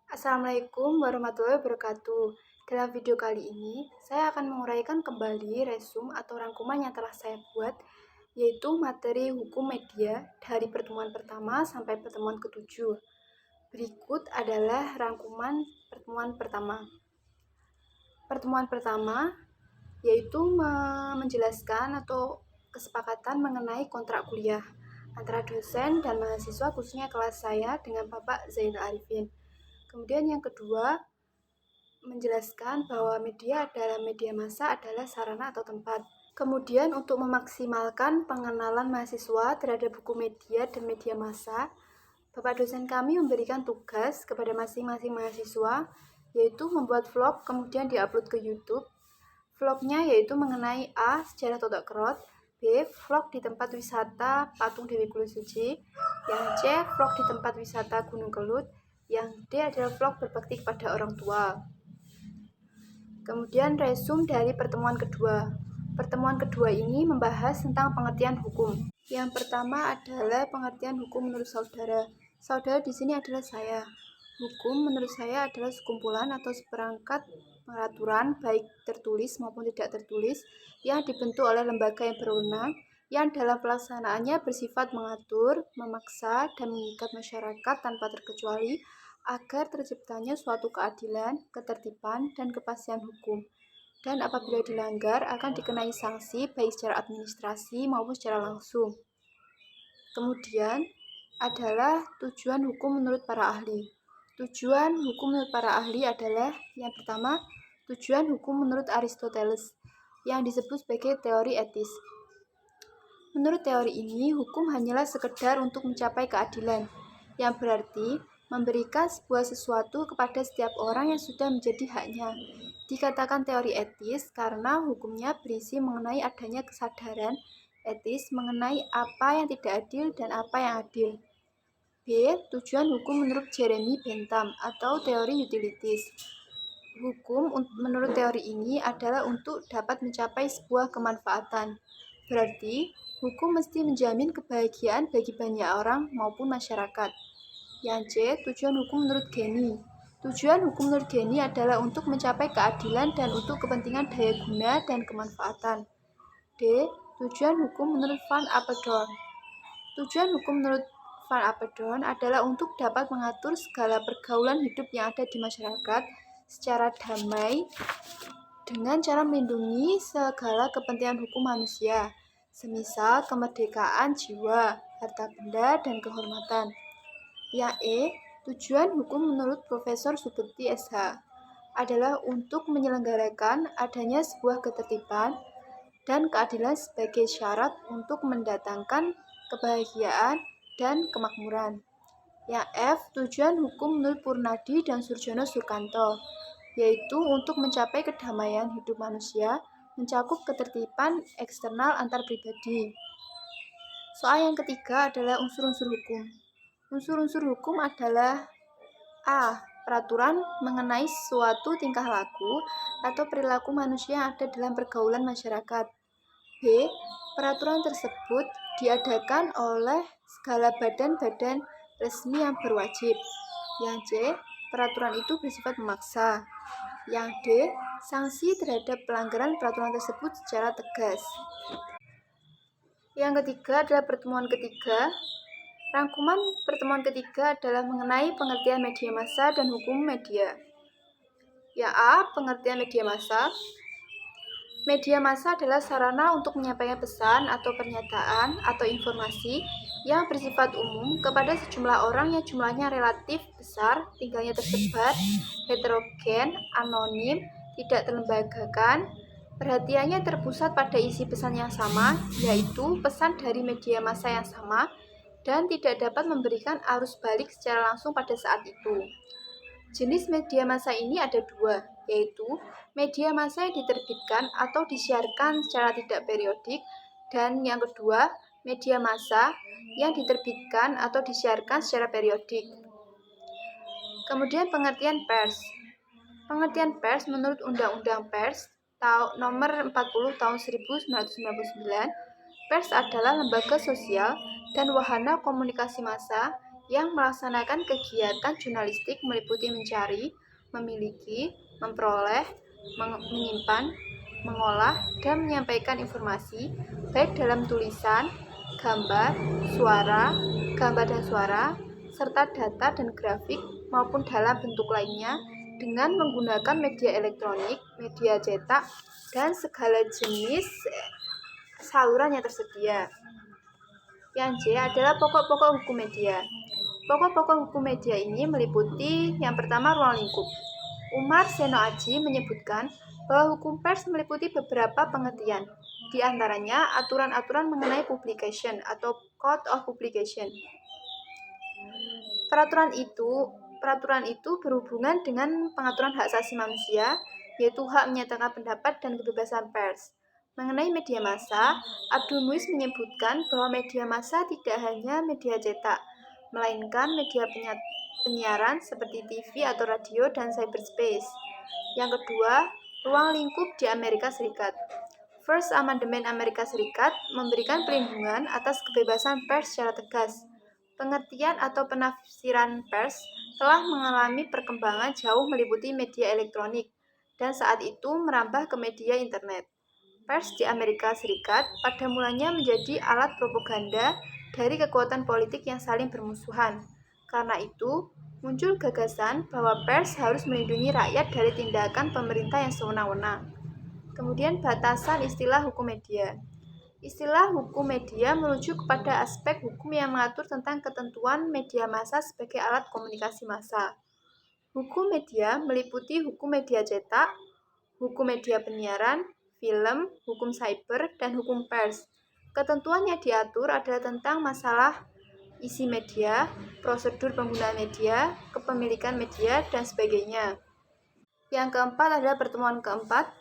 Assalamualaikum warahmatullahi wabarakatuh. Dalam video kali ini, saya akan menguraikan kembali resume atau rangkuman yang telah saya buat, yaitu materi hukum media dari pertemuan pertama sampai pertemuan ketujuh. Berikut adalah rangkuman pertemuan pertama. Pertemuan pertama yaitu menjelaskan atau kesepakatan mengenai kontrak kuliah antara dosen dan mahasiswa, khususnya kelas saya dengan Bapak Zainal Arifin. Kemudian yang kedua, menjelaskan bahwa media adalah media massa adalah sarana atau tempat. Kemudian untuk memaksimalkan pengenalan mahasiswa terhadap buku media dan media massa, Bapak dosen kami memberikan tugas kepada masing-masing mahasiswa, yaitu membuat vlog kemudian diupload ke YouTube. Vlognya yaitu mengenai A. Sejarah Totok Kerot, B. Vlog di tempat wisata Patung Dewi Kulo Suci, yang C. Vlog di tempat wisata Gunung Kelut, yang D adalah vlog berbakti kepada orang tua. Kemudian resume dari pertemuan kedua. Pertemuan kedua ini membahas tentang pengertian hukum. Yang pertama adalah pengertian hukum menurut saudara. Saudara di sini adalah saya. Hukum menurut saya adalah sekumpulan atau seperangkat peraturan baik tertulis maupun tidak tertulis yang dibentuk oleh lembaga yang berwenang yang dalam pelaksanaannya bersifat mengatur, memaksa, dan mengikat masyarakat tanpa terkecuali agar terciptanya suatu keadilan, ketertiban, dan kepastian hukum. Dan apabila dilanggar akan dikenai sanksi baik secara administrasi maupun secara langsung. Kemudian adalah tujuan hukum menurut para ahli. Tujuan hukum menurut para ahli adalah yang pertama, tujuan hukum menurut Aristoteles yang disebut sebagai teori etis. Menurut teori ini, hukum hanyalah sekedar untuk mencapai keadilan, yang berarti memberikan sebuah sesuatu kepada setiap orang yang sudah menjadi haknya. Dikatakan teori etis karena hukumnya berisi mengenai adanya kesadaran etis mengenai apa yang tidak adil dan apa yang adil. B. Tujuan hukum menurut Jeremy Bentham atau teori utilities. Hukum menurut teori ini adalah untuk dapat mencapai sebuah kemanfaatan. Berarti, hukum mesti menjamin kebahagiaan bagi banyak orang maupun masyarakat. Yang C. Tujuan hukum menurut Geni. Tujuan hukum menurut Geni adalah untuk mencapai keadilan dan untuk kepentingan daya guna dan kemanfaatan. D. Tujuan hukum menurut Van Apeldoorn. Tujuan hukum menurut Van Apeldoorn adalah untuk dapat mengatur segala pergaulan hidup yang ada di masyarakat secara damai dengan cara melindungi segala kepentingan hukum manusia, semisal kemerdekaan jiwa, harta benda, dan kehormatan. Yang E. Tujuan hukum menurut Profesor Subekti SH adalah untuk menyelenggarakan adanya sebuah ketertiban dan keadilan sebagai syarat untuk mendatangkan kebahagiaan dan kemakmuran. Yang F. Tujuan hukum menurut Purnadi dan Surjono Surkanto, yaitu untuk mencapai kedamaian hidup manusia, mencakup ketertiban eksternal antar pribadi. Soal yang ketiga adalah unsur-unsur hukum. Unsur-unsur hukum adalah A. Peraturan mengenai suatu tingkah laku atau perilaku manusia yang ada dalam pergaulan masyarakat. B. Peraturan tersebut diadakan oleh segala badan-badan resmi yang berwajib. Yang C. Peraturan itu bersifat memaksa. Yang D. Sanksi terhadap pelanggaran peraturan tersebut secara tegas. Yang ketiga adalah pertemuan ketiga. Rangkuman pertemuan ketiga adalah mengenai pengertian media massa dan hukum media. Yang A. Pengertian media massa. Media massa adalah sarana untuk menyampaikan pesan atau pernyataan atau informasi yang bersifat umum kepada sejumlah orang yang jumlahnya relatif besar, tinggalnya tersebar, heterogen, anonim, tidak terlembagakan, perhatiannya terpusat pada isi pesan yang sama, yaitu pesan dari media massa yang sama, dan tidak dapat memberikan arus balik secara langsung pada saat itu. Jenis media massa ini ada dua, yaitu media massa yang diterbitkan atau disiarkan secara tidak periodik, dan yang kedua, media massa yang diterbitkan atau disiarkan secara periodik. Kemudian pengertian pers. Pengertian pers menurut Undang-Undang Pers Nomor 40 Tahun 1999, pers adalah lembaga sosial dan wahana komunikasi massa yang melaksanakan kegiatan jurnalistik meliputi mencari, memiliki, memperoleh, menyimpan, mengolah, dan menyampaikan informasi baik dalam tulisan, gambar, dan suara, serta data dan grafik maupun dalam bentuk lainnya dengan menggunakan media elektronik, media cetak, dan segala jenis saluran yang tersedia. Yang J adalah pokok-pokok hukum media. Pokok-pokok hukum media ini meliputi yang pertama ruang lingkup. Umar Seno Aji menyebutkan bahwa hukum pers meliputi beberapa pengertian, di antaranya aturan-aturan mengenai publication atau code of publication. Peraturan itu berhubungan dengan pengaturan hak asasi manusia, yaitu hak menyatakan pendapat dan kebebasan pers. Mengenai media massa, Abdul Muiz menyebutkan bahwa media massa tidak hanya media cetak, melainkan media penyiaran seperti TV atau radio dan cyberspace. Yang kedua, ruang lingkup di Amerika Serikat. First Amendment Amerika Serikat memberikan perlindungan atas kebebasan pers secara tegas. Pengertian atau penafsiran pers telah mengalami perkembangan jauh meliputi media elektronik dan saat itu merambah ke media internet. Pers di Amerika Serikat pada mulanya menjadi alat propaganda dari kekuatan politik yang saling bermusuhan. Karena itu, muncul gagasan bahwa pers harus melindungi rakyat dari tindakan pemerintah yang sewenang-wenang. Kemudian batasan istilah hukum media. Istilah hukum media merujuk kepada aspek hukum yang mengatur tentang ketentuan media massa sebagai alat komunikasi massa. Hukum media meliputi hukum media cetak, hukum media penyiaran, film, hukum cyber, dan hukum pers. Ketentuan yang diatur adalah tentang masalah isi media, prosedur penggunaan media, kepemilikan media, dan sebagainya. Yang keempat adalah pertemuan keempat.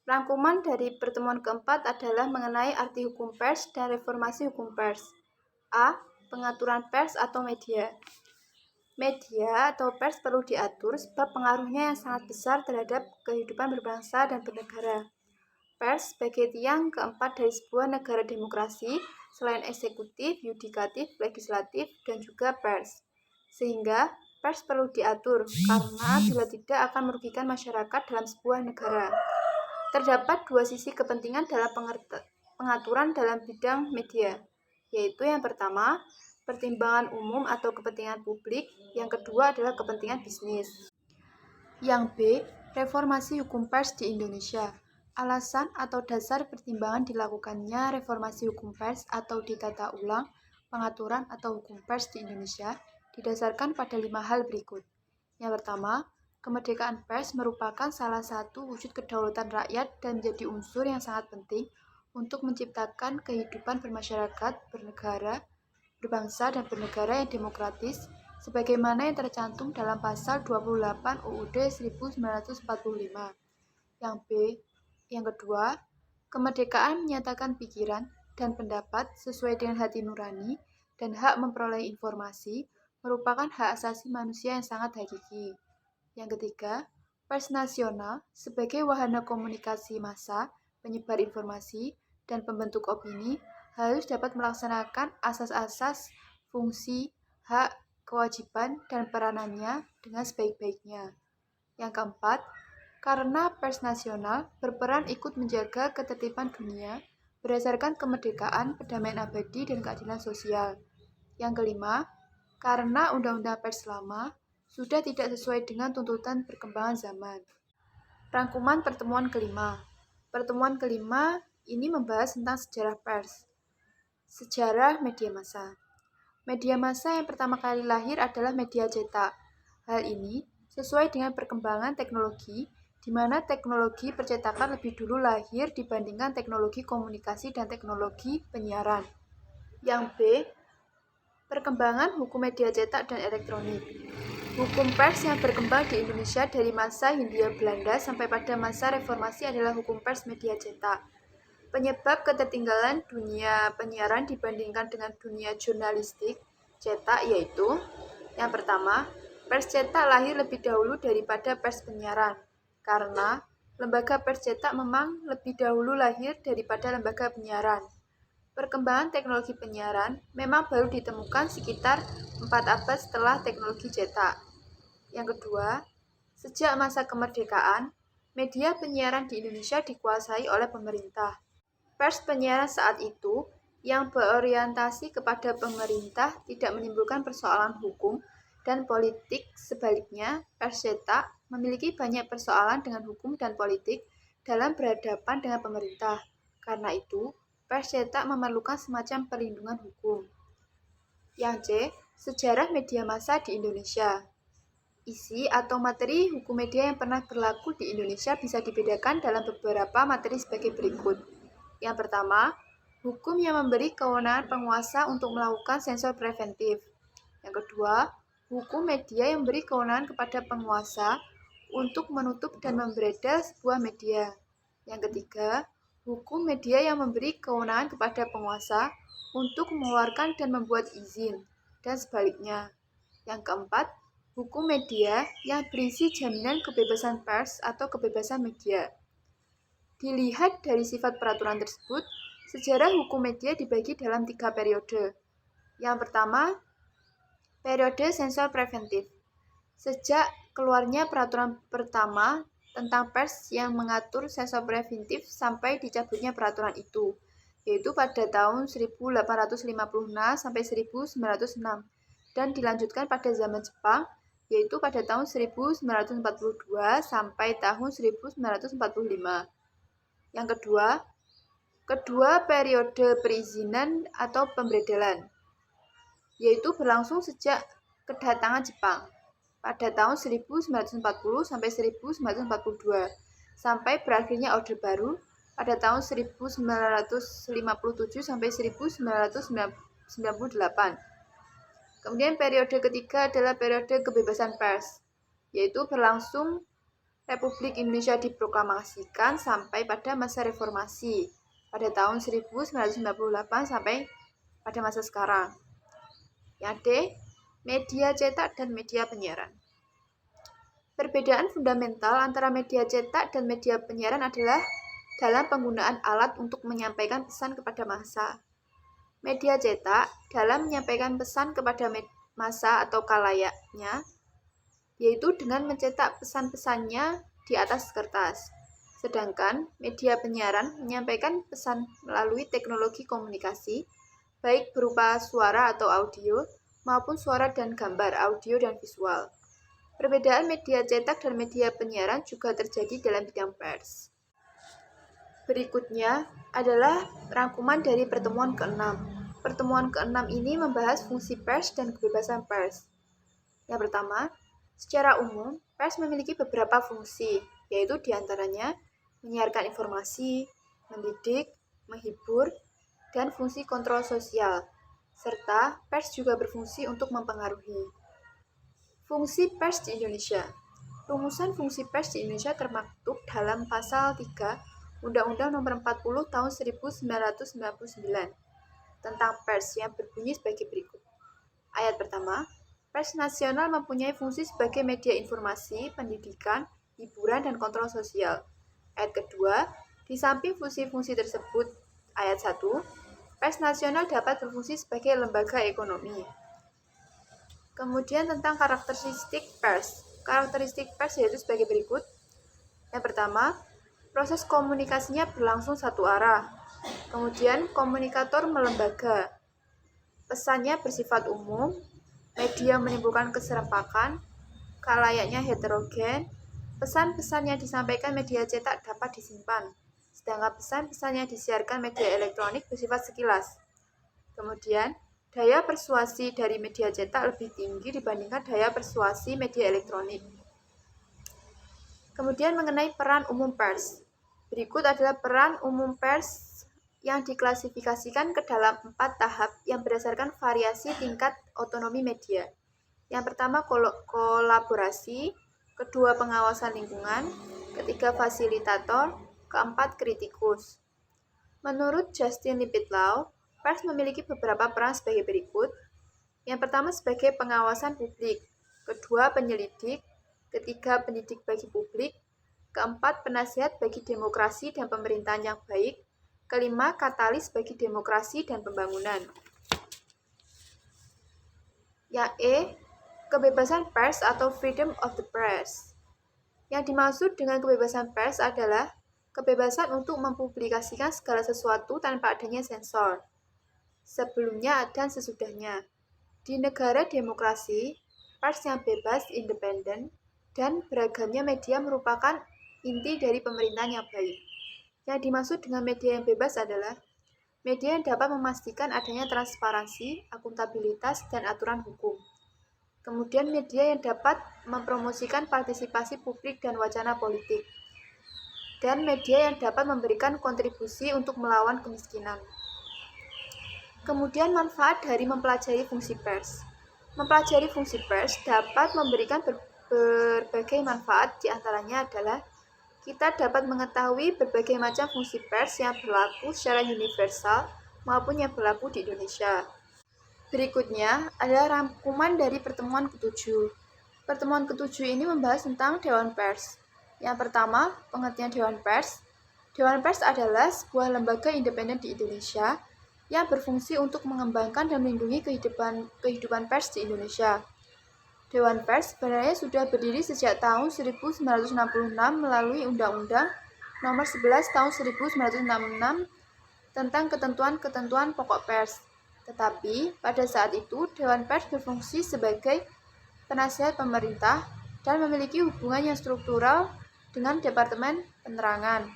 Rangkuman dari pertemuan keempat adalah mengenai arti hukum pers dan reformasi hukum pers. A. Pengaturan pers atau media. Media atau pers perlu diatur sebab pengaruhnya yang sangat besar terhadap kehidupan berbangsa dan bernegara. Pers sebagai tiang keempat dari sebuah negara demokrasi selain eksekutif, yudikatif, legislatif, dan juga pers. Sehingga pers perlu diatur karena bila tidak akan merugikan masyarakat dalam sebuah negara. Terdapat dua sisi kepentingan dalam pengaturan dalam bidang media, yaitu yang pertama, pertimbangan umum atau kepentingan publik, yang kedua adalah kepentingan bisnis. Yang B, reformasi hukum pers di Indonesia. Alasan atau dasar pertimbangan dilakukannya reformasi hukum pers atau ditata ulang pengaturan atau hukum pers di Indonesia didasarkan pada 5 hal berikut. Yang pertama, kemerdekaan pers merupakan salah satu wujud kedaulatan rakyat dan menjadi unsur yang sangat penting untuk menciptakan kehidupan bermasyarakat, bernegara, berbangsa dan bernegara yang demokratis sebagaimana yang tercantum dalam pasal 28 UUD 1945. Yang kedua, kemerdekaan menyatakan pikiran dan pendapat sesuai dengan hati nurani dan hak memperoleh informasi merupakan hak asasi manusia yang sangat hakiki. Yang ketiga, pers nasional sebagai wahana komunikasi massa, penyebar informasi, dan pembentuk opini harus dapat melaksanakan asas-asas, fungsi, hak, kewajiban, dan peranannya dengan sebaik-baiknya. Yang keempat, karena pers nasional berperan ikut menjaga ketertiban dunia berdasarkan kemerdekaan, perdamaian abadi, dan keadilan sosial. Yang kelima, karena undang-undang pers lama sudah tidak sesuai dengan tuntutan perkembangan zaman. Rangkuman pertemuan kelima. Pertemuan kelima ini membahas tentang sejarah pers. Sejarah media massa. Media massa yang pertama kali lahir adalah media cetak. Hal ini sesuai dengan perkembangan teknologi, di mana teknologi percetakan lebih dulu lahir dibandingkan teknologi komunikasi dan teknologi penyiaran. Yang B, perkembangan hukum media cetak dan elektronik. Hukum pers yang berkembang di Indonesia dari masa Hindia Belanda sampai pada masa reformasi adalah hukum pers media cetak. Penyebab ketertinggalan dunia penyiaran dibandingkan dengan dunia jurnalistik cetak yaitu yang pertama, pers cetak lahir lebih dahulu daripada pers penyiaran karena lembaga pers cetak memang lebih dahulu lahir daripada lembaga penyiaran. Perkembangan teknologi penyiaran memang baru ditemukan sekitar 4 abad setelah teknologi cetak. Yang kedua, sejak masa kemerdekaan, media penyiaran di Indonesia dikuasai oleh pemerintah. Pers penyiaran saat itu yang berorientasi kepada pemerintah tidak menimbulkan persoalan hukum dan politik. Sebaliknya, pers cetak memiliki banyak persoalan dengan hukum dan politik dalam berhadapan dengan pemerintah. Karena itu, pers cetak memerlukan semacam perlindungan hukum. Yang C. Sejarah media massa di Indonesia. Isi atau materi hukum media yang pernah berlaku di Indonesia bisa dibedakan dalam beberapa materi sebagai berikut. Yang pertama, hukum yang memberi kewenangan penguasa untuk melakukan sensor preventif. Yang kedua, hukum media yang memberi kewenangan kepada penguasa untuk menutup dan memberedel sebuah media. Yang ketiga, hukum media yang memberi kewenangan kepada penguasa untuk mengeluarkan dan membuat izin, dan sebaliknya. Yang keempat, hukum media yang berisi jaminan kebebasan pers atau kebebasan media. Dilihat dari sifat peraturan tersebut, sejarah hukum media dibagi dalam 3 periode. Yang pertama, periode sensor preventif. Sejak keluarnya peraturan pertama tentang pers yang mengatur sensor preventif sampai dicabutnya peraturan itu, yaitu pada tahun 1856 sampai 1906, dan dilanjutkan pada zaman Jepang, yaitu pada tahun 1942 sampai tahun 1945. Yang kedua periode perizinan atau pemberedelan, yaitu berlangsung sejak kedatangan Jepang pada tahun 1940 sampai 1942, sampai berakhirnya Orde Baru pada tahun 1957 sampai 1998. Kemudian periode ketiga adalah periode kebebasan pers, yaitu berlangsung Republik Indonesia diproklamasikan sampai pada masa reformasi pada tahun 1998 sampai pada masa sekarang. Yang D, media cetak dan media penyiaran. Perbedaan fundamental antara media cetak dan media penyiaran adalah dalam penggunaan alat untuk menyampaikan pesan kepada massa. Media cetak dalam menyampaikan pesan kepada massa atau kalayaknya, yaitu dengan mencetak pesan-pesannya di atas kertas. Sedangkan media penyiaran menyampaikan pesan melalui teknologi komunikasi, baik berupa suara atau audio, maupun suara dan gambar, audio dan visual. Perbedaan media cetak dan media penyiaran juga terjadi dalam bidang pers. Berikutnya adalah rangkuman dari pertemuan ke-6. Pertemuan ke-6 ini membahas fungsi pers dan kebebasan pers. Yang pertama, secara umum, pers memiliki beberapa fungsi, yaitu diantaranya menyiarkan informasi, mendidik, menghibur, dan fungsi kontrol sosial, serta pers juga berfungsi untuk mempengaruhi. Fungsi pers di Indonesia. Rumusan fungsi pers di Indonesia termaktub dalam Pasal 3 Undang-Undang Nomor 40 Tahun 1999 tentang pers yang berbunyi sebagai berikut. Ayat pertama, pers nasional mempunyai fungsi sebagai media informasi, pendidikan, hiburan, dan kontrol sosial. Ayat kedua, di samping fungsi-fungsi tersebut, ayat 1, pers nasional dapat berfungsi sebagai lembaga ekonomi. Kemudian tentang karakteristik pers. Karakteristik pers yaitu sebagai berikut. Yang pertama, proses komunikasinya berlangsung satu arah. Kemudian komunikator melembaga. Pesannya bersifat umum. Media menimbulkan keserempakan, kalayaknya heterogen, pesan-pesan yang disampaikan media cetak dapat disimpan, sedangkan pesan-pesan yang disiarkan media elektronik bersifat sekilas. Kemudian, daya persuasi dari media cetak lebih tinggi dibandingkan daya persuasi media elektronik. Kemudian mengenai peran umum pers. Berikut adalah peran umum pers yang diklasifikasikan ke dalam 4 tahap yang berdasarkan variasi tingkat otonomi media. Yang pertama kolaborasi, kedua pengawasan lingkungan, ketiga fasilitator, keempat kritikus. Menurut Justin Lipitlau, pers memiliki beberapa peran sebagai berikut. Yang pertama sebagai pengawasan publik, kedua penyelidik, ketiga pendidik bagi publik, keempat penasihat bagi demokrasi dan pemerintahan yang baik, Kelima, katalis bagi demokrasi dan pembangunan. Yang E, kebebasan pers atau freedom of the press. Yang dimaksud dengan kebebasan pers adalah kebebasan untuk mempublikasikan segala sesuatu tanpa adanya sensor, sebelumnya dan sesudahnya. Di negara demokrasi, pers yang bebas, independen, dan beragamnya media merupakan inti dari pemerintahan yang baik. Yang dimaksud dengan media yang bebas adalah media yang dapat memastikan adanya transparansi, akuntabilitas, dan aturan hukum. Kemudian media yang dapat mempromosikan partisipasi publik dan wacana politik. Dan media yang dapat memberikan kontribusi untuk melawan kemiskinan. Kemudian manfaat dari mempelajari fungsi pers. Mempelajari fungsi pers dapat memberikan berbagai manfaat, diantaranya adalah kita dapat mengetahui berbagai macam fungsi pers yang berlaku secara universal maupun yang berlaku di Indonesia. Berikutnya adalah rangkuman dari pertemuan ke-7. Pertemuan ke-7 ini membahas tentang Dewan Pers. Yang pertama, pengertian Dewan Pers. Dewan Pers adalah sebuah lembaga independen di Indonesia yang berfungsi untuk mengembangkan dan melindungi kehidupan pers di Indonesia. Dewan Pers sebenarnya sudah berdiri sejak tahun 1966 melalui Undang-Undang Nomor 11 Tahun 1966 tentang ketentuan-ketentuan pokok pers. Tetapi pada saat itu Dewan Pers berfungsi sebagai penasihat pemerintah dan memiliki hubungan yang struktural dengan Departemen Penerangan.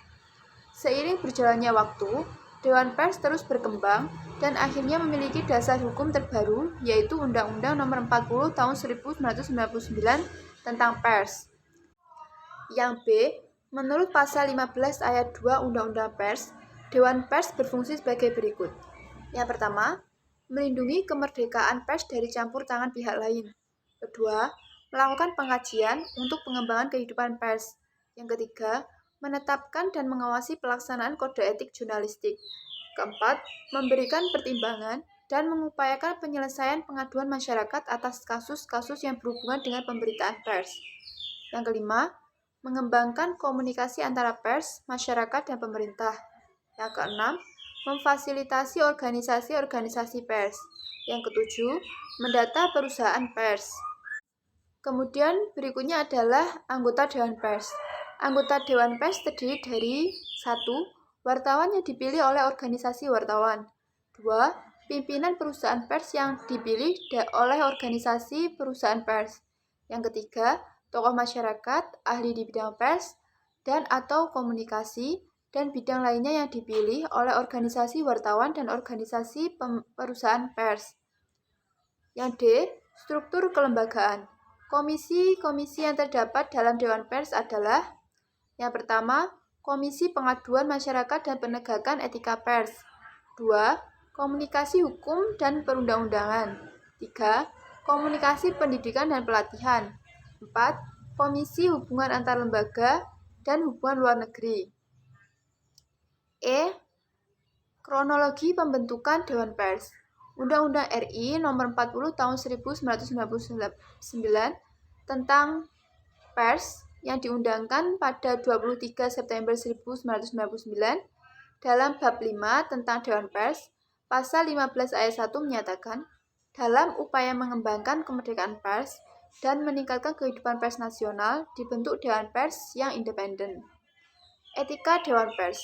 Seiring berjalannya waktu, Dewan Pers terus berkembang dan akhirnya memiliki dasar hukum terbaru, yaitu Undang-Undang Nomor 40 Tahun 1999 tentang Pers. Yang B, menurut Pasal 15 Ayat 2 Undang-Undang Pers, Dewan Pers berfungsi sebagai berikut. Yang pertama, melindungi kemerdekaan pers dari campur tangan pihak lain. Kedua, melakukan pengkajian untuk pengembangan kehidupan pers. Yang ketiga, menetapkan dan mengawasi pelaksanaan kode etik jurnalistik. Keempat, memberikan pertimbangan dan mengupayakan penyelesaian pengaduan masyarakat atas kasus-kasus yang berhubungan dengan pemberitaan pers. Yang kelima, mengembangkan komunikasi antara pers, masyarakat, dan pemerintah. Yang keenam, memfasilitasi organisasi-organisasi pers. Yang ketujuh, mendata perusahaan pers. Kemudian berikutnya adalah anggota Dewan Pers. Anggota Dewan Pers terdiri dari 1. Wartawan yang dipilih oleh organisasi wartawan. 2. Pimpinan perusahaan pers yang dipilih oleh organisasi perusahaan pers. Yang ketiga, tokoh masyarakat, ahli di bidang pers, dan atau komunikasi, dan bidang lainnya yang dipilih oleh organisasi wartawan dan organisasi perusahaan pers. Yang D. Struktur kelembagaan. Komisi-komisi yang terdapat dalam Dewan Pers adalah: yang pertama, Komisi Pengaduan Masyarakat dan Penegakan Etika Pers. 2. Komunikasi Hukum dan Perundang-undangan. 3. Komunikasi Pendidikan dan Pelatihan. 4. Komisi Hubungan Antar Lembaga dan Hubungan Luar Negeri. E. Kronologi pembentukan Dewan Pers. Undang-Undang RI Nomor 40 Tahun 1999 tentang Pers yang diundangkan pada 23 September 1999 dalam bab 5 tentang Dewan Pers, Pasal 15 ayat 1 menyatakan, dalam upaya mengembangkan kemerdekaan pers dan meningkatkan kehidupan pers nasional, dibentuk Dewan Pers yang independen. Etika Dewan Pers.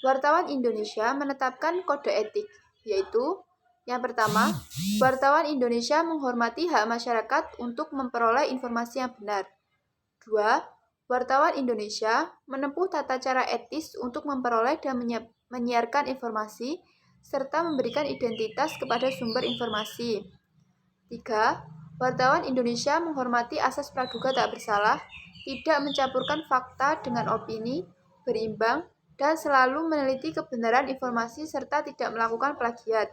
Wartawan Indonesia menetapkan kode etik, yaitu: yang pertama, wartawan Indonesia menghormati hak masyarakat untuk memperoleh informasi yang benar. 2. Wartawan Indonesia menempuh tata cara etis untuk memperoleh dan menyiarkan informasi, serta memberikan identitas kepada sumber informasi. 3. Wartawan Indonesia menghormati asas praduga tak bersalah, tidak mencampurkan fakta dengan opini, berimbang, dan selalu meneliti kebenaran informasi serta tidak melakukan plagiat.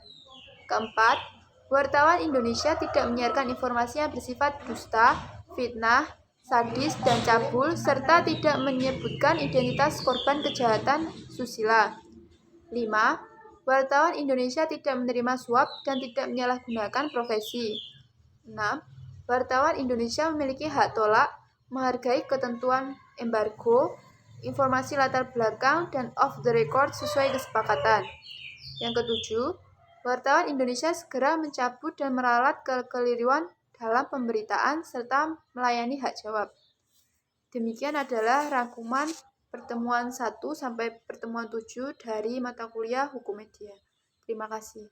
Keempat, wartawan Indonesia tidak menyiarkan informasi yang bersifat dusta, fitnah, sadis, dan cabul, serta tidak menyebutkan identitas korban kejahatan susila. 5. Wartawan Indonesia tidak menerima suap dan tidak menyalahgunakan profesi. 6. Wartawan Indonesia memiliki hak tolak, menghargai ketentuan embargo, informasi latar belakang dan off the record sesuai kesepakatan. Yang ketujuh, wartawan Indonesia segera mencabut dan meralat kekeliruan dalam pemberitaan serta melayani hak jawab. Demikian adalah rangkuman pertemuan 1 sampai pertemuan 7 dari mata kuliah Hukum Media. Terima kasih.